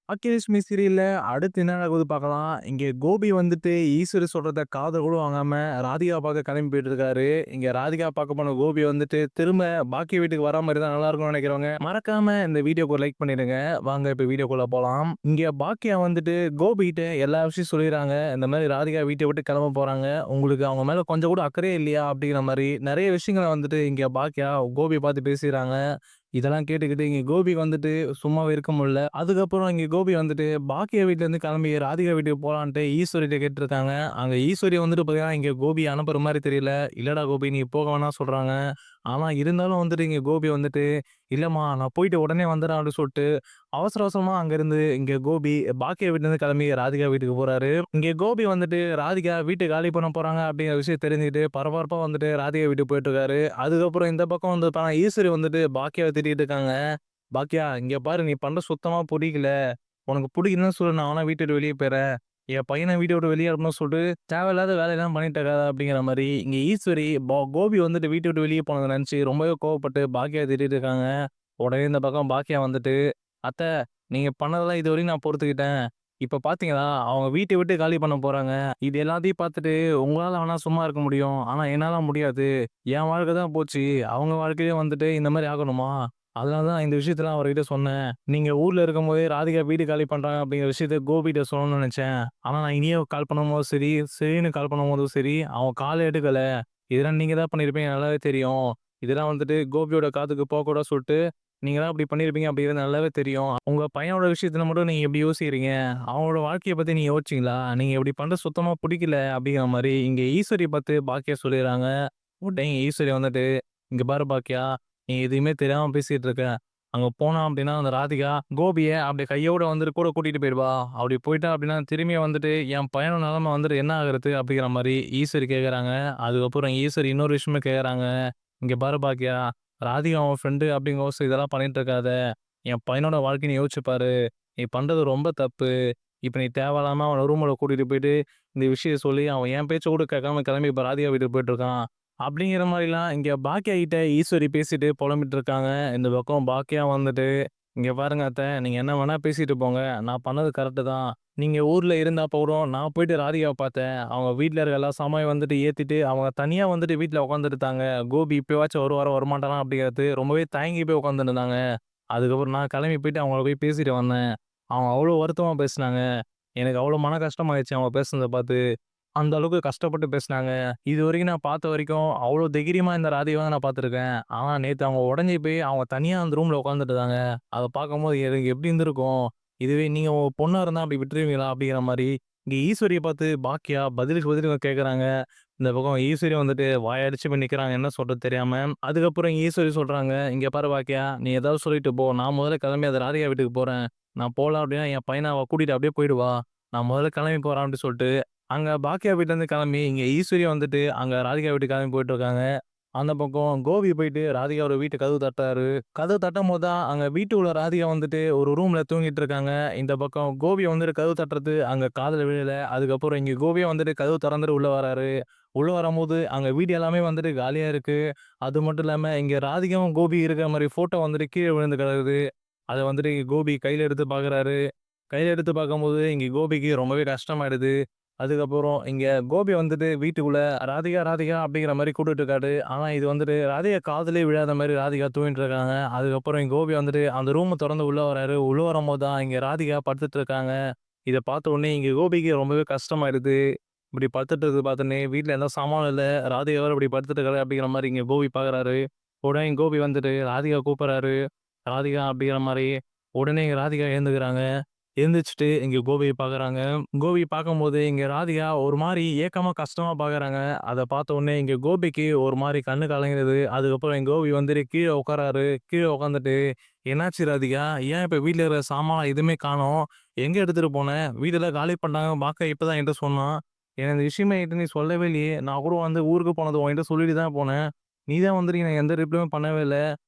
பாக்கியலட்சுமி சீரியல்ல அடுத்து என்ன நடக்குது பார்க்கலாம். இங்க கோபி வந்துட்டு ஈஸ்வரி சொல்றத காதுல கூட வாங்காம ராதிகா பார்க்க கிளம்பி போயிட்டு இருக்காரு. இங்க ராதிகா பார்க்க போன கோபி வந்துட்டு திரும்ப பாக்கிய வீட்டுக்கு வராம இருந்தா நல்லா இருக்கும்னு நினைக்கிறவங்க, மறக்காம இந்த வீடியோக்கு ஒரு லைக் பண்ணிடுங்க. வாங்க இப்ப வீடியோக்குள்ள போலாம். இங்க பாக்கியா வந்துட்டு கோபிகிட்ட எல்லா விஷயம் சொல்லிடுறாங்க. இந்த மாதிரி ராதிகா வீட்ட விட்டு கிளம்ப போறாங்க. உங்களுக்கு அவங்க மேல கொஞ்சம் கூட அக்கறையே இல்லையா? அப்படிங்கிற மாரி நெறைய விஷயங்கள வந்துட்டு இங்க பாக்கியா கோபிய பார்த்து பேசிறாங்க. இதெல்லாம் கேட்டுக்கிட்டு இங்க கோபி வந்துட்டு சும்மாவே இருக்க முடியல. அதுக்கப்புறம் இங்க கோபி வந்துட்டு பாக்கியா வீட்லருந்து கிளம்பி ராதிகா வீட்டுக்கு போலான்ட்டு ஈஸ்வரிட்ட கேட்டுருக்காங்க. அங்க ஈஸ்வரி வந்துட்டு பார்த்தீங்கன்னா, இங்க கோபிய அனுப்புற மாரி தெரியல. "இல்லடா கோபி நீ போக வேணாம்" சொல்றாங்க. ஆனா இருந்தாலும் வந்துட்டு இங்க கோபி வந்துட்டு, "இல்லம்மா நான் போயிட்டு உடனே வந்துர்றேன்" அப்படின்னு சொல்லிட்டு அவசர அவசரமா அங்கருந்து இங்க கோபி பாக்கியா வீட்லருந்து கிளம்பி ராதிகா வீட்டுக்கு போறாரு. இங்க கோபி வந்துட்டு ராதிகா வீட்ட காலி பண்ண போறாங்க அப்படிங்கிற விஷயம் தெரிஞ்சுக்கிட்டு பரபரப்பா வந்துட்டு ராதிகா வீட்டுக்கு போயிட்டுருக்காரு. அதுக்கப்புறம் இந்த பக்கம் வந்து ஈஸ்வரி வந்துட்டு பாக்கியாவ திட்டிட்டு இருக்காங்க. "பாக்கியா இங்க பாரு நீ பண்றது சுத்தமா புடிக்கல. உனக்கு புடிக்கலன்னு சொல்லு நான் வேணா வீட்ட விட்டு வெளிய போயிர்றேன். என் பையன வீட்ட விட்டு வெளிய அனுப்பணும்னு சொல்லிட்டு தேவையில்லாத வேலையெல்லாம் பண்ணிட்டு இருக்காத" அப்படிங்கிற மாரி இங்க ஈஸ்வரி கோபி வந்துட்டு வீட்ட விட்டு வெளிய போனத நெனச்சு ரொம்பவே கோவப்பட்டு பாக்கியாவ திட்டிட்டு இருக்காங்க. உடனே இந்த பக்கம் பாக்கியா வந்துட்டு, "அத்த நீங்க பண்ணதெல்லாம் இதுவரையும் நான் பொறுத்துக்கிட்டேன். இப்ப பார்த்தீங்களா, அவங்க வீட்ட விட்டு காலி பண்ண போறாங்க. இது எல்லாத்தையும் பார்த்துட்டு உங்களால வேணா சும்மா இருக்க முடியும். ஆனா என்னால முடியாது. என் வாழ்க்கை தான் போச்சு. அவங்க வாழ்க்கையும் வந்துட்டு இந்த மாரி ஆகணுமா? அதனால தான் இந்த விஷயத்தலாம் அவர்கிட்ட சொன்னேன். நீங்க ஊர்ல இருக்கும்போதே ராதிகா வீடு காலி பண்றாங்க அப்படிங்கிற விஷயத்த கோபிட்ட சொல்லணும்னு நெனச்சேன். ஆனா நான் இனியும் கால் பண்ணும்போதும் சரி, சரின்னு கால் பண்ணும்போதும் சரி, அவங்க காலே எடுக்கல. இதெல்லாம் நீங்க தான் பண்ணியிருப்பீங்க நல்லாவே தெரியும். இதெல்லாம் வந்துட்டு கோபியோட காதுக்கு போகக்கூடாதுன்னு சொல்ட்டு நீங்க தான் அப்படி பண்ணியிருப்பீங்க அப்படிங்கிறது நல்லாவே தெரியும். உங்க பையனோட விஷயத்துல மட்டும் நீங்க இப்படி யோசிக்கிறீங்க. அவனோட வாழ்க்கைய பத்தி நீங்க யோசிச்சீங்களா? நீங்க இப்படி பண்றது சுத்தமா புடிக்கல அப்படிங்கிற மாரி இங்க ஈஸ்வரிய பார்த்து பாக்கியா சொல்லிர்றாங்க. உடனே ஈஸ்வரி வந்துட்டு, "இங்க பாரு பாக்கியா, நீ எதுவுமே தெரியாம பேசிட்டு இருக்க. அங்க போனா அப்படின்னா அந்த ராதிகா கோபிய அப்படியே கையோட வந்துட்டு கூட கூட்டிட்டு போயிடுவா. அப்படி போயிட்டா அப்படின்னா திரும்பி வந்துட்டு என் பையனோட நிலைமை வந்துட்டு என்ன ஆகுறது?" அப்படிங்கிற மாரி ஈஸ்வரி கேட்கறாங்க. அதுக்கப்புறம் ஈஸ்வரி இன்னொரு விஷயமும் கேட்கறாங்க. "இங்க பாரு பாக்கியா, ராதிகா உன் ஃப்ரெண்டு அப்படிங்கோசம் இதெல்லாம் பண்ணிட்டு இருக்காத. என் பையனோட வாழ்க்கைய நீ யோசிச்சு பாரு. நீ பண்றது ரொம்ப தப்பு. இப்ப நீ தேவையில்லாம அவன ரூம்ல கூட்டிட்டு போயிட்டு, இந்த விஷயம் சொல்லி அவன் என் பேச்ச கூட கேட்காம கிளம்பி இப்ப ராதிகா வீட்டுக்கு போயிட்டுருக்கான்." அப்படிங்கிற மாரிலாம் இங்க பாக்கியா கிட்ட ஈஸ்வரி பேசிட்டு புலம்பிட்டு இருக்காங்க. இந்த பக்கம் பாக்கியா வந்துட்டு, "இங்க பாருங்க அத்த, நீங்க என்ன வேணா பேசிட்டு போங்க. நான் பண்ணது கரெக்ட்டு தான். நீங்க ஊர்ல இருந்தப்ப கூட நான் போயிட்டு ராதிகாவ பார்த்தேன். அவங்க வீட்ல இருக்க எல்லா சாமானையும் வந்துட்டு ஏத்திட்டு, அவங்க தனியா வந்துட்டு வீட்ல உட்காந்துருந்தாங்க. கோபி இப்பயாச்சும் வருவாரா, வரமாட்டாரா அப்படிங்கிறது ரொம்பவே தயங்கி போய் உட்காந்துருந்தாங்க. அதுக்கப்புறம் நான் கிளம்பி போயிட்டு அவங்கள போய் பேசிட்டு வந்தேன். அவங்க அவ்வளோ வருத்தமா பேசுனாங்க. எனக்கு அவ்வளோ மன கஷ்டமாயிருச்சு அவங்க பேசுனத பார்த்து. அந்த அளவுக்கு கஷ்டப்பட்டு பேசுனாங்க. இதுவரைக்கும் நான் பார்த்த வரைக்கும் அவ்வளோ தைரியமா இந்த ராதிகாவ தான் நான் பார்த்துருக்கேன். ஆனா நேத்து அவங்க உடைஞ்சு போய் அவங்க தனியா அந்த ரூம்ல உட்காந்துட்டு இருந்தாங்க. அத பார்க்கும்போது எனக்கு எப்படி இருந்திருக்கும்? இதுவே நீங்க உங்க பொண்ணா இருந்தா அப்படி விட்டுருவீங்களா? அப்படிங்கிற மாரி இங்க ஈஸ்வரிய பார்த்து பாக்கியா பதிலுக்கு பதில் கேட்கறாங்க. இந்த பக்கம் ஈஸ்வரி வந்துட்டு வாயடிச்சு போய் நிக்கிறாங்க. என்ன சொல்றது தெரியாம. அதுக்கப்புறம் ஈஸ்வரி சொல்றாங்க, "இங்க பாரு பாக்கியா, நீ ஏதாவது சொல்லிட்டு போ. நான் முதல்ல கிளம்பி அந்த ராதிகா வீட்டுக்கு போறேன். நான் போல அப்படின்னா என் பையன அவ கூட்டிட்டு அப்படியே போயிடுவா. நான் முதல்ல கிளம்பி போறேன்" அப்படின்னு சொல்லிட்டு அங்க பாக்கியா வீட்லருந்து கிளம்பி, இங்க ஈஸ்வரி வந்துட்டு அங்க ராதிகா வீட்டுக்கு கிளம்பி போயிட்டுருக்காங்க. அந்த பக்கம் கோபி போயிட்டு ராதிகாவோட வீட்டு கதவு தட்டுறாரு. கதவு தட்டும்போது தான் அங்க வீட்டுக்குள்ள ராதிகா வந்துட்டு ஒரு ரூம்ல தூங்கிட்டு இருக்காங்க. இந்த பக்கம் கோபி வந்துட்டு கதவு தட்டுறது அங்க காதுல விழல. அதுக்கப்புறம் இங்க கோபியே வந்துட்டு கதவு தொறந்துட்டு உள்ள வராரு. உள்ள வரும்போது அங்க வீடு எல்லாமே வந்துட்டு காலியா இருக்கு. அது மட்டும் இல்லாம இங்க ராதிகாவும், கோபி இருக்கிற மாரி ஃபோட்டோ வந்துட்டு கீழ விழுந்து கிடக்குது. அத வந்துட்டு கோபி கையில எடுத்து பார்க்குறாரு. கையில எடுத்து பார்க்கும்போது இங்க கோபிக்கு ரொம்பவே கஷ்டமாயிடுது. அதுக்கப்புறம் இங்க கோபி வந்துட்டு வீட்டுக்குள்ள ராதிகா, ராதிகா அப்படிங்கிற மாரி கூப்பிட்டுட்டு இருக்காரு. ஆனா இது வந்துட்டு ராதிகா காதுலயே விழாத மாரி ராதிகா தூங்கிட்டு இருக்காங்க. அதுக்கப்புறம் இங்க கோபி வந்துட்டு அந்த ரூம தொறந்து உள்ள வராரு. உள்ள வரும்போது தான் இங்க ராதிகா படுத்துட்டு இருக்காங்க. இத பார்த்த உடனே இங்க கோபிக்கு ரொம்பவே கஷ்டமாயிடுது. இப்படி படுத்துட்டு இருக்கிறத பார்த்தோனே வீட்ல எந்த சாமானும் இல்ல. ராதிகா வேற இப்படி படுத்துட்டு இருக்காளே அப்படிங்கிற மாரி இங்க கோபி பார்க்குறாரு. உடனே கோபி வந்துட்டு ராதிகா கூப்பிடுறாரு. ராதிகா அப்படிங்கிற மாரி. உடனே இங்க ராதிகா எழுந்துக்கிறாங்க. எந்திரிச்சுட்டு இங்க கோபிய பார்க்குறாங்க. கோபிய பார்க்கும்போது இங்க ராதிகா ஒரு மாரி ஏக்கமா, கஷ்டமா பார்க்குறாங்க. அத பார்த்த உடனே இங்க கோபிக்கு ஒரு மாரி கண்ணு கலங்கிடுது. அதுக்கப்புறம் எங்க கோபி வந்துட்டு கீழ உட்கார்றாரு. கீழ உட்காந்துட்டு, "என்னாச்சு ராதிகா? ஏன் இப்ப வீட்ல இருக்கிற சாமான்லாம் எதுவுமே காணோம்? எங்க எடுத்துட்டு போன? வீடெல்லாம் காலி பண்ணிட்டாங்க. பாக்க இப்ப தான் என்ட்ட சொன்னான். எனக்கு இந்த விஷயமே என்ட்ட நீ சொல்லவே இல்லையே! நான் கூட வந்து ஊருக்கு போனது உன்கிட்ட சொல்லிட்டு தான் போனேன். நீ தான் வந்துட்டு எனக்கு எந்த ரிப்ளையும் பண்ணவே இல்ல.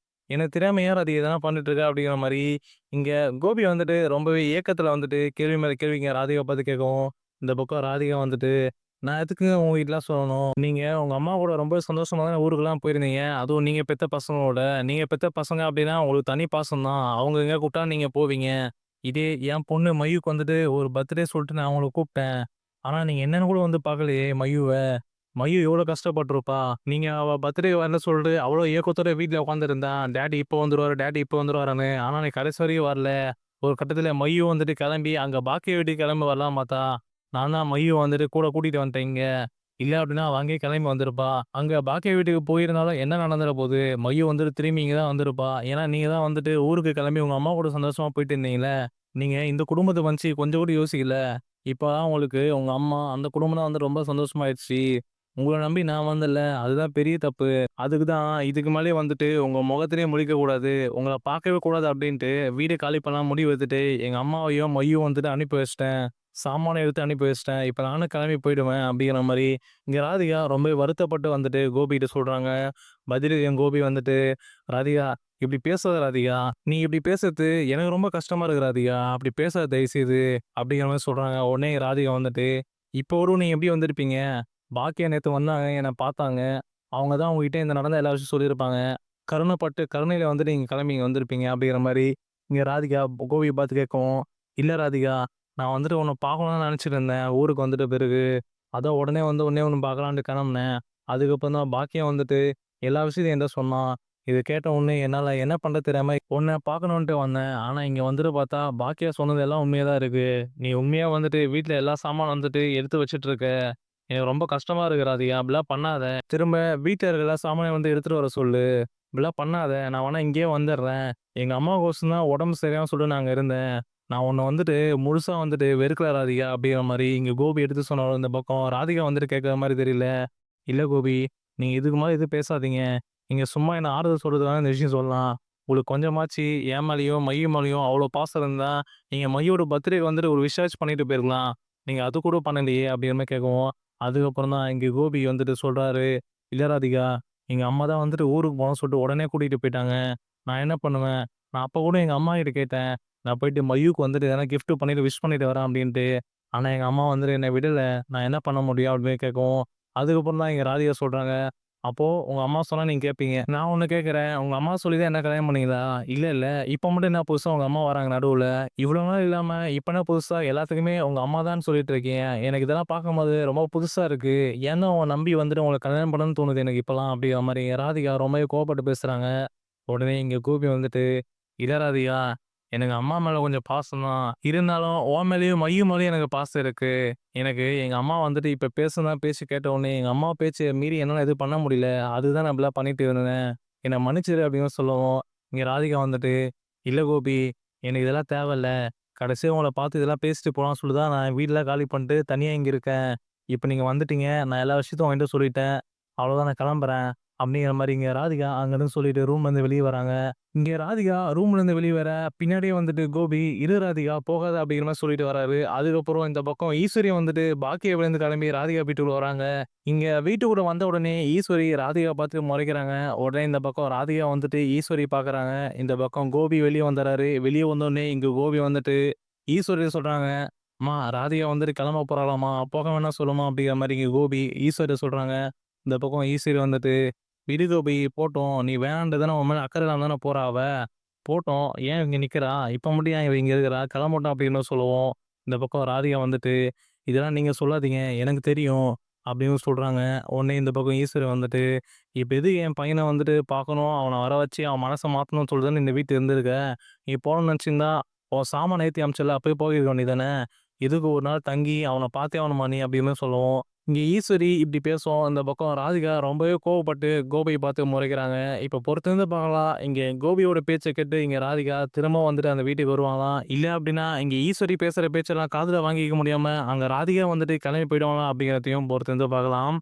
எனக்கு தெரியாம ஏன் ராதிகா இதெல்லாம் பண்ணிட்டு இருக்க?" அப்படிங்கிற மாரி இங்க கோபி வந்துட்டு ரொம்பவே ஏக்கத்துல வந்துட்டு கேள்வி மேல கேள்விங்க ராதிகாவ பார்த்து கேட்கவும், இந்த பக்கம் ராதிகா வந்துட்டு, "நான் எதுக்குங்க உங்க வீட்லாம் சொல்லணும்? நீங்க உங்க அம்மா கூட ரொம்ப சந்தோஷமா தானே ஊருக்கெல்லாம் போயிருந்தீங்க. அதுவும் நீங்க பெத்த பசங்களோட. நீங்க பெத்த பசங்க அப்டின்னா உங்களுக்கு தனி பாசம் தான். அவங்க எங்க கூப்பிட்டா நீங்க போவீங்க. இதே என் பொண்ணு மயூக்கு வந்துட்டு ஒரு பர்த்டே சொல்லிட்டு நான் அவங்கள கூப்பிட்டேன். ஆனா நீங்க என்னன்னு கூட வந்து பார்க்கலையே மயூவ. மயூ எவ்வளோ கஷ்டப்பட்டுருப்பா. நீங்க அவ பர்த்டே வரல சொல்லிட்டு அவ்வளோ ஏக்கத்தோட வீட்ல உட்காந்துருந்தா. டாடி இப்ப வந்துருவாரு, டாடி இப்ப வந்துருவாருன்னு. ஆனா நீ கடைசி வரையும் வரல. ஒரு கட்டத்தில மயூ வந்துட்டு கிளம்பி அங்க பாக்கிய வீட்டுக்கு கிளம்பி வரலான்னு பார்த்தா, நான் தான் மயூவ வந்துட்டு கூட கூட்டிட்டு வந்துட்டேன் இங்க. இல்ல அப்டின்னா அவ அங்கேயே கிளம்பி வந்திருப்பா. அங்க பாக்கியா வீட்டுக்கு போயிருந்தாலும் என்ன நடந்துற போது? மயூ வந்துட்டு திரும்பி இங்க தான் வந்திருப்பா. ஏன்னா நீங்க தான் வந்துட்டு ஊருக்கு கிளம்பி உங்க அம்மா கூட சந்தோஷமா போயிட்டு இருந்தீங்கல்ல. நீங்க இந்த குடும்பத்த பத்தி கொஞ்சம் கூட யோசிக்கல. இப்ப தான் உங்களுக்கு உங்க அம்மா அந்த குடும்பம் தான் வந்து ரொம்ப சந்தோஷமாயிருச்சு. உங்கள நம்பி நான் வந்தேன்ல, அதுதான் பெரிய தப்பு. அதுக்கு தான் இதுக்கு மேலயே வந்துட்டு உங்க முகத்திலேயே முழிக்கக் கூடாது. உங்கள பார்க்கவே கூடாது அப்டின்ட்டு வீட காலி பண்ணலாம்னு முடிவு எடுத்துட்டு, எங்க அம்மாவையும், மய்யும் வந்துட்டு அனுப்பி வச்சுட்டேன். சாமான எடுத்து அனுப்பி வச்சுட்டேன். இப்ப நானும் கிளம்பி போயிடுவேன் அப்டிங்கிற மாரி, இங்க ராதிகா ரொம்பவே வருத்தப்பட்டு வந்துட்டு கோபிகிட்ட சொல்றாங்க. பதிலுக்கு என் கோபி வந்துட்டு, "ராதிகா இப்டி பேசாத ராதிகா. நீ இப்டி பேசுறது எனக்கு ரொம்ப கஷ்டமா இருக்கு ராதிகா. அப்டி பேசாத தயவுசெய்து" அப்டிங்கிற மாரி சொல்றாங்க. உடனே ராதிகா வந்துட்டு, "இப்போ வரும் நீங்க எப்டி வந்திருப்பீங்க? பாக்கியா நேத்து வந்தாங்க, என்ன பார்த்தாங்க. அவங்க தான் உங்ககிட்ட இந்த நடந்த எல்லா விஷயம் சொல்லியிருப்பாங்க. கருணைப்பட்டு கருணையில வந்துட்டு நீங்க கிளம்பி இங்க வந்திருப்பீங்க." அப்படிங்கிற மாரி இங்க ராதிகா கோபிய பார்த்து கேட்கவும், "இல்ல ராதிகா, நான் வந்துட்டு உன்ன பார்க்கணும்னு தான் நெனச்சுட்டு இருந்தேன், ஊருக்கு வந்துட்ட பிறகு. அதான் உடனே வந்து உன்னையே ஒண்ணு பார்க்கலான்ட்டு கிளம்புனேன். அதுக்கப்புறம் தான் பாக்கியம் வந்துட்டு எல்லா விஷயத்தையும் என்ட்ட சொன்னா. இத கேட்ட உடனே என்னால என்ன பண்றது தெரியாம உன்ன பார்க்கணுன்ட்டு வந்தேன். ஆனா இங்க வந்துட்டு பார்த்தா, பாக்கியா சொன்னது எல்லாம் உண்மையா தான் இருக்கு. நீ உண்மையா வந்துட்டு வீட்ல எல்லா சாமானும் வந்துட்டு எடுத்து வச்சுட்டு இருக்க. எனக்கு ரொம்ப கஷ்டமா இருக்கு ராதிகா. அப்படிலாம் பண்ணாத. திரும்ப வீட்ல இருக்க எல்லா சாமானையும் வந்து எடுத்துட்டு வர சொல்லு. இப்படிலாம் பண்ணாத. நான் வேணா இங்கேயே வந்துடுறேன். எங்க அம்மாவுக்கோசரம் தான் உடம்பு சரியில்லாம சொல்லிட்டு நான் அங்க இருந்தேன். நான் உன்ன வந்துட்டு முழுசா வந்துட்டு வெறுக்கல ராதிகா அப்படிங்கிற மாரி இங்க கோபி எடுத்து சொன்னாரு இந்த பக்கம். ராதிகா வந்துட்டு கேட்கிற மாரி தெரியல. இல்ல கோபி, நீங்க இதுக்கு மேல எதுவும் பேசாதீங்க. நீங்க சும்மா என்ன ஆறுதல் சொல்றதுக்கு வேணா இந்த விஷயம் சொல்லலாம். உங்களுக்கு கொஞ்சமாச்சு என் மேலயும், மயு மேலயும் அவ்வளோ பாசம் இருந்தா, நீங்க மயுவோட பர்த்டேக்கு வந்துட்டு ஒரு விஷாச்சு பண்ணிட்டு போயிருக்கலாம். நீங்க அது கூட பண்ணலையே அப்படிங்கிற மாரி கேட்கவும், அதுக்கப்புறம் தான் இங்க கோபி வந்துட்டு சொல்றாரு, "இல்ல ராதிகா, எங்க அம்மா தான் வந்துட்டு ஊருக்கு போனோம்னு சொல்லிட்டு உடனே கூட்டிட்டு போயிட்டாங்க. நான் என்ன பண்ணுவேன்? நான் அப்ப கூட எங்க அம்மாகிட்ட கேட்டேன். நான் போயிட்டு மயூக்கு வந்துட்டு எதனா கிஃப்ட் பண்ணிட்டு விஷ் பண்ணிட்டு வரேன் அப்டின்ட்டு. ஆனா எங்க அம்மா வந்துட்டு என்ன விடல. நான் என்ன பண்ண முடியும்? அப்டின்னு கேட்கவும், அதுக்கப்புறம் தான் எங்க ராதிகா சொல்றாங்க, "அப்போ உங்க அம்மா சொன்னா நீங்க கேட்பீங்க. நான் ஒண்ணு கேட்கிறேன். உங்க அம்மா சொல்லி தான் என்ன கல்யாணம் பண்ணீங்களா?" "இல்ல, இல்ல. இப்ப மட்டும் என்ன புதுசா உங்க அம்மா வராங்க நடுவுல? இவ்வளோ நாள் இல்லாம இப்ப என்ன புதுசா எல்லாத்துக்குமே உங்க அம்மா தான் சொல்லிட்டு இருக்கீங்க. எனக்கு இதெல்லாம் பார்க்கும்போது ரொம்ப புதுசா இருக்கு. ஏன் தான் உங்கள நம்பி வந்துட்டு உங்கள கல்யாணம் பண்ணணும்னு தோணுது எனக்கு இப்பலாம்." அப்டிங்கிற மாரி ராதிகா ரொம்பவே கோவப்பட்டு பேசுறாங்க. உடனே இங்க கோபி வந்துட்டு, "இல்ல ராதிகா, எனக்கு அம்மா மேல கொஞ்சம் பாசம் தான். இருந்தாலும் உன் மேலயும், மயு மேலயும் எனக்கு பாசம் இருக்கு. எனக்கு எங்க அம்மா வந்துட்டு இப்ப பேசுனா பேச்சு கேட்ட உடனே, எங்க அம்மா பேச்ச மீறி என்னால எதுவும் பண்ண முடியல. அதுதான் நான் இப்படிலாம் பண்ணிட்டு இருந்தேன். என்ன மன்னிச்சிடு" அப்படின்னு சொல்லவும், இங்க ராதிகா வந்துட்டு, "இல்ல கோபி, எனக்கு இதெல்லாம் தேவையில்ல. கடைசியா உங்கள பார்த்து இதெல்லாம் பேசிட்டு போலாம்னு சொல்லி தான் நான் வீடெல்லாம் காலி பண்ணிட்டு தனியா இங்க இருக்கேன். இப்ப நீங்க வந்துட்டீங்க. நான் எல்லா விஷயத்தையும் உங்ககிட்ட சொல்லிட்டேன். அவ்வளோதான் நான் கிளம்புறேன்." அப்படிங்கிற மாரி இங்க ராதிகா அங்கருந்து சொல்லிட்டு ரூம்லருந்து வெளிய வராங்க. இங்க ராதிகா ரூம்லருந்து வெளிய வர, பின்னாடியே வந்துட்டு கோபி, "இரு ராதிகா போகாத" அப்படிங்கிற மாரி சொல்லிட்டு வராரு. அதுக்கப்புறம் இந்த பக்கம் ஈஸ்வரி வந்துட்டு பாக்கியவிலேருந்து கிளம்பி ராதிகா வீட்டுக்குள்ள வராங்க. இங்க வீட்டுக்குள்ள வந்த உடனே ஈஸ்வரி ராதிகா பார்த்து முறைக்கிறாங்க. உடனே இந்த பக்கம் ராதிகா வந்துட்டு ஈஸ்வரி பார்க்குறாங்க. இந்த பக்கம் கோபி வெளிய வந்துர்றாரு. வெளிய வந்தோனே இங்க கோபி வந்துட்டு ஈஸ்வரி சொல்றாங்க, "அம்மா ராதிகா வந்துட்டு கிளம்ப போறாளாம்மா, போக வேணாம் சொல்லுமா" அப்படிங்கிற மாரி இங்க கோபி ஈஸ்வரிட்ட சொல்றாங்க. இந்த பக்கம் ஈஸ்வரி வந்துட்டு, "விடு கோபி போட்டும். நீ வேணான்ட்டு தானே உன் மேல அக்கறை இல்லாம தானே போறா அவ. போட்டும். ஏன் இங்க நிக்கிறா? இப்ப மட்டும் ஏன் இவ இங்க இருக்கிறா? கிளம்பட்டும்" அப்படின்னு சொல்லவும், இந்த பக்கம் ராதிகா வந்துட்டு, "இதெல்லாம் நீங்க சொல்லாதீங்க. எனக்கு தெரியும்" அப்படின்னு சொல்றாங்க. உடனே இந்த பக்கம் ஈஸ்வரி வந்துட்டு, "இப்ப எதுக்கு என் பையன வந்துட்டு பார்க்கணும், அவன வர வச்சு அவன் மனச மாத்தணும்னு சொல்லி தானே இந்த வீட்ல இருந்திருக்க. நீ போகணும்னு நினைச்சிருந்தா, உன் சாமான ஏத்தி அனுப்பிச்சல்ல, அப்பயே போயிருக்க வேண்டியது தானே. எதுக்கு ஒரு நாள் தங்கி அவன பார்த்தே ஆகணுமா நீ?" அப்படின்னு சொல்லவும், இங்க ஈஸ்வரி இப்படி பேசவும், இந்த பக்கம் ராதிகா ரொம்பவே கோவப்பட்டு கோபிய பார்த்து முறைக்கிறாங்க. இப்ப பொறுத்திருந்து பார்க்கலாம். இங்க கோபியோட பேச்ச கேட்டு இங்க ராதிகா திரும்ப வந்துட்டு அந்த வீட்டுக்கு வருவாங்களாம். இல்ல அப்படின்னா, இங்க ஈஸ்வரி பேசுற பேச்செல்லாம் காதுல வாங்கிக்க முடியாம, அங்க ராதிகா வந்துட்டு கிளம்பி போயிடுவாங்களா அப்படிங்கிறதையும் பொறுத்திருந்து பார்க்கலாம்.